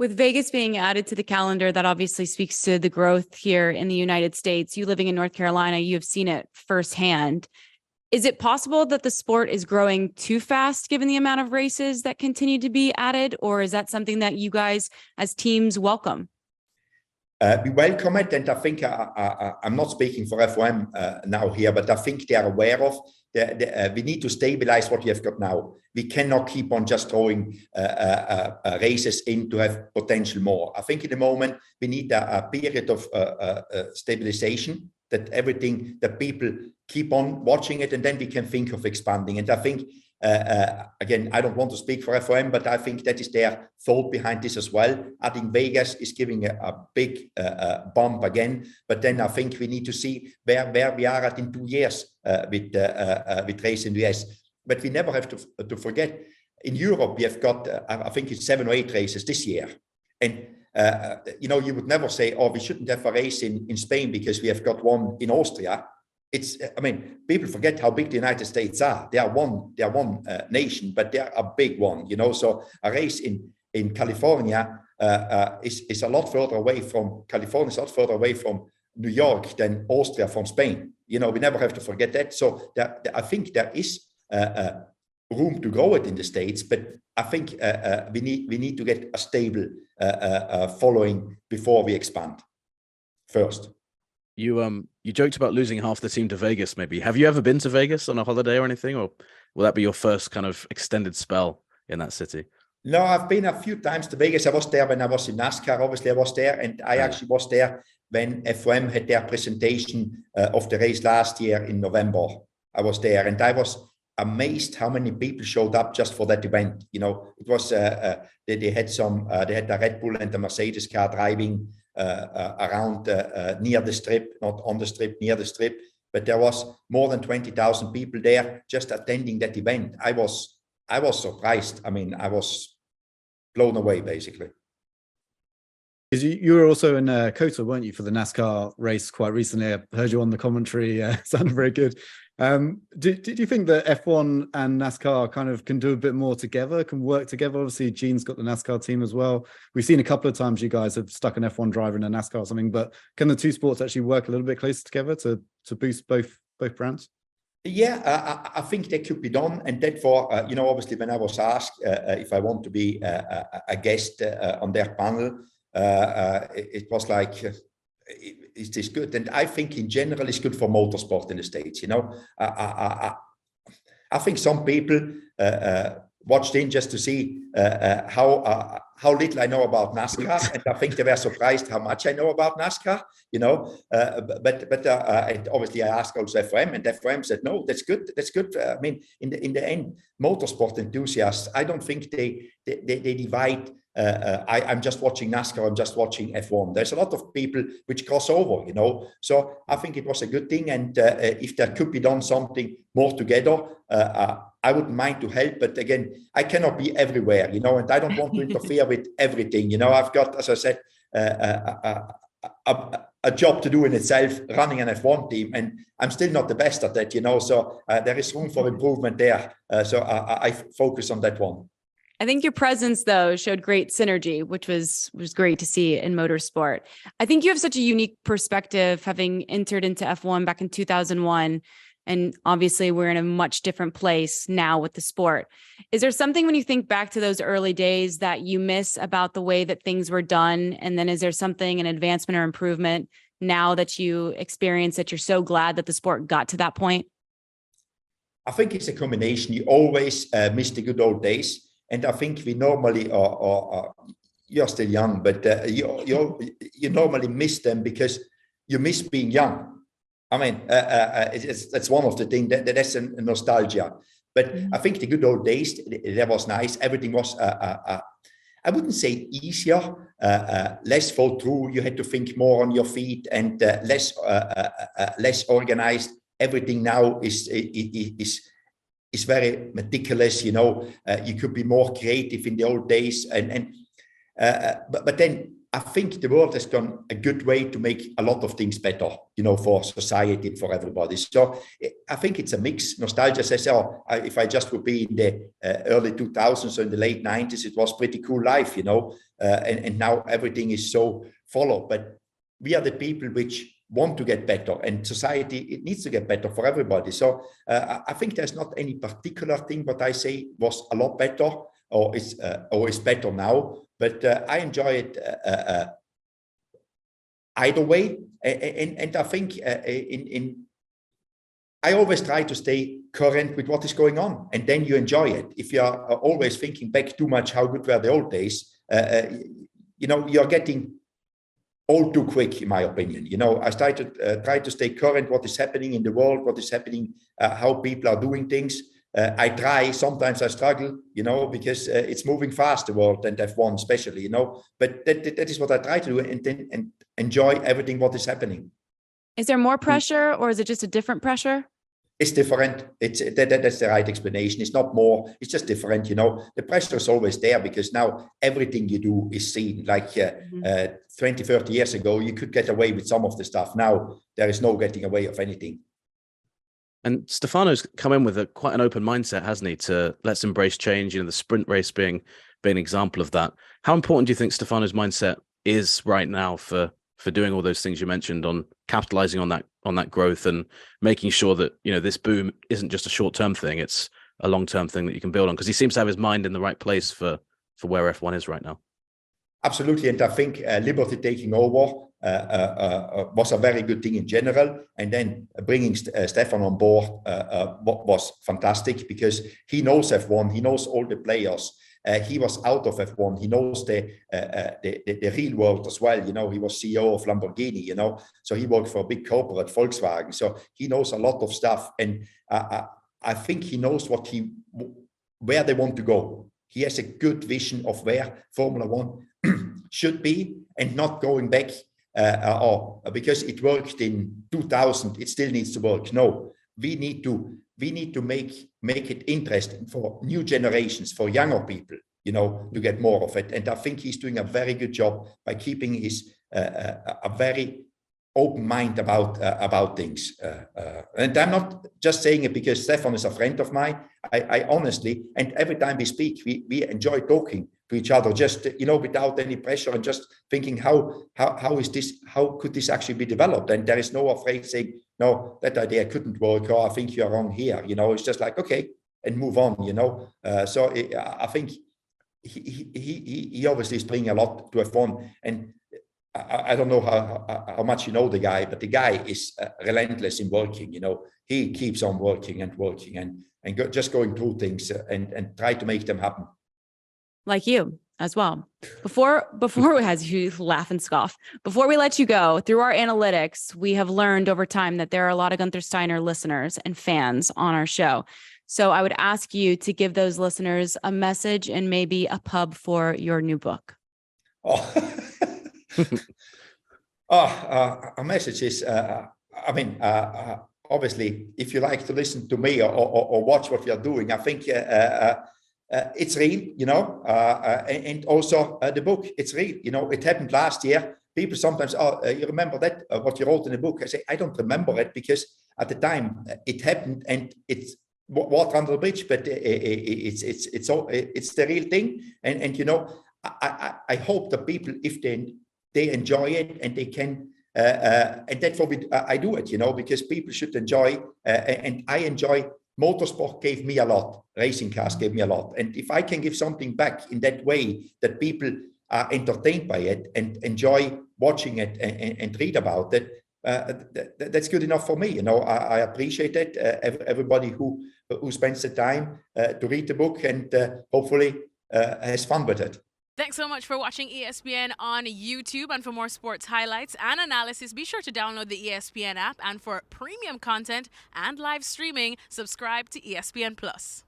With Vegas being added to the calendar, that obviously speaks to the growth here in the United States. You living in North Carolina, you have seen it firsthand. Is it possible that the sport is growing too fast given the amount of races that continue to be added? Or is that something that you guys as teams welcome? We welcome it, and I think I'm not speaking for F1 now here, but I think they are aware of we need to stabilize what we have got now. We cannot keep on just throwing races in to have potential more. I think in the moment we need a period of stabilization, that people keep on watching it, and then we can think of expanding. And I think again, I don't want to speak for F1, but I think that is their thought behind this as well. I think Vegas is giving a big bump again, but then I think we need to see where we are at in 2 years with race in the US. But we never have to forget, in Europe we have got I think it's 7 or 8 races this year, and you would never say, oh, we shouldn't have a race in Spain because we have got one in Austria. People forget how big the United States are. They are one nation, but they are a big one, So a race in California is a lot further away from California, is a lot further away from New York than Austria from Spain. We never have to forget that. So I think there is room to grow it in the States, but I think we need to get a stable following before we expand first. You joked about losing half the team to Vegas, maybe. Have you ever been to Vegas on a holiday or anything, or will that be your first kind of extended spell in that city? No, I've been a few times to Vegas. I was there when I was in NASCAR. Obviously, I was there, and I actually was there when F1 had their presentation of the race last year in November. I was there, and I was amazed how many people showed up just for that event. It was they had the Red Bull and the Mercedes car driving around near the strip, not on the strip, near the strip, but there was more than 20,000 people there just attending that event. I was surprised. I was blown away, basically. Because you were also in COTA, weren't you, for the NASCAR race quite recently? I heard you on the commentary. Sounded very good. Did you think that F1 and NASCAR kind of can do a bit more together, can work together? Obviously, Gene's got the NASCAR team as well. We've seen a couple of times you guys have stuck an F1 driver in a NASCAR or something, but can the two sports actually work a little bit closer together to boost both brands? Yeah, I think that could be done. And therefore, obviously, when I was asked if I want to be a guest on their panel, it was like, is this good? And I think in general it's good for motorsport in the States. I think some people watched in just to see how little I know about NASCAR, and I think they were surprised how much I know about NASCAR. But and obviously I asked also F1, and F1 said, no, that's good. That's good. In the end, motorsport enthusiasts, I don't think they divide. I'm just watching NASCAR, I'm just watching F1. There's a lot of people which cross over, So I think it was a good thing. And if there could be done something more together, I wouldn't mind to help. But again, I cannot be everywhere, and I don't want to interfere with everything. I've got, as I said, a job to do in itself, running an F1 team, and I'm still not the best at that, So there is room for improvement there. So I focus on that one. I think your presence, though, showed great synergy, which was great to see in motorsport. I think you have such a unique perspective, having entered into F1 back in 2001. And obviously, we're in a much different place now with the sport. Is there something when you think back to those early days that you miss about the way that things were done? And then is there something, an advancement or improvement now that you experience that you're so glad that the sport got to that point? I think it's a combination. You always miss the good old days. And I think we normally are you're still young, but you normally miss them because you miss being young. That's one of the things that's a nostalgia. But I think the good old days, that was nice. Everything was, I wouldn't say easier, less thought through. You had to think more on your feet, and less organized. Everything now is very meticulous, you could be more creative in the old days. But then I think the world has gone a good way to make a lot of things better, for society, for everybody. So I think it's a mix. Nostalgia says, if I just would be in the early 2000s or in the late 90s, it was pretty cool life, and now everything is so followed. But we are the people which want to get better, and society, it needs to get better for everybody. So I think there's not any particular thing what I say was a lot better or is better now. But I enjoy it either way, and I think I always try to stay current with what is going on, and then you enjoy it. If you are always thinking back too much, how good were the old days, you're getting old too quick, in my opinion. I try to stay current what is happening in the world, what is happening, how people are doing things. I try, sometimes I struggle, because it's moving fast, the world, and F1 especially, but that is what I try to do, and enjoy everything what is happening. Is there more pressure, or is it just a different pressure? It's different. That's the right explanation. It's not more, it's just different, The pressure is always there because now everything you do is seen. Like 20, 30 years ago, you could get away with some of the stuff. Now there is no getting away of anything. And Stefano's come in with quite an open mindset, hasn't he? To let's embrace change. The sprint race being an example of that. How important do you think Stefano's mindset is right now for doing all those things you mentioned, on capitalizing on that growth and making sure that this boom isn't just a short-term thing; it's a long-term thing that you can build on? Because he seems to have his mind in the right place for where F1 is right now. Absolutely, and I think Liberty taking over was a very good thing in general, and then bringing Stefan on board was fantastic because he knows F1, he knows all the players. He was out of F1. He knows the real world as well. He was CEO of Lamborghini. So he worked for a big corporate, Volkswagen. So he knows a lot of stuff, and I think he knows where they want to go. He has a good vision of where Formula One should be, and not going back or because it worked in 2000, it still needs to work. No, we need to make it interesting for new generations, for younger people, to get more of it. And I think he's doing a very good job by keeping his a very open mind about things. And I'm not just saying it because Stefan is a friend of mine. I honestly, and every time we speak, we enjoy talking to each other, just without any pressure, and just thinking how could this actually be developed? And there is no afraid saying, no, that idea couldn't work, or I think you're wrong here. It's just like, okay, and move on. So I think he obviously is bringing a lot to F1, and I don't know how much you know the guy, but the guy is relentless in working. He keeps on working and just going through things and try to make them happen. Like you as well. Before as you laugh and scoff, before we let you go, through our analytics, we have learned over time that there are a lot of Guenther Steiner listeners and fans on our show. So I would ask you to give those listeners a message and maybe a pub for your new book. A message is, obviously, if you like to listen to me or watch what we are doing, I think it's real, and also the book, it's real. It happened last year. People sometimes, you remember that, what you wrote in the book? I say, I don't remember it because at the time it happened and it's water under the bridge, but it's the real thing. And I hope that people, if they enjoy it and they can, and that's what I do it, because people should enjoy, and I enjoy. Motorsport gave me a lot. Racing cars gave me a lot. And if I can give something back in that way, that people are entertained by it and enjoy watching it and read about it, that's good enough for me. I appreciate it. Everybody who spends the time to read the book and hopefully has fun with it. Thanks so much for watching ESPN on YouTube. And for more sports highlights and analysis, be sure to download the ESPN app. And for premium content and live streaming, subscribe to ESPN Plus.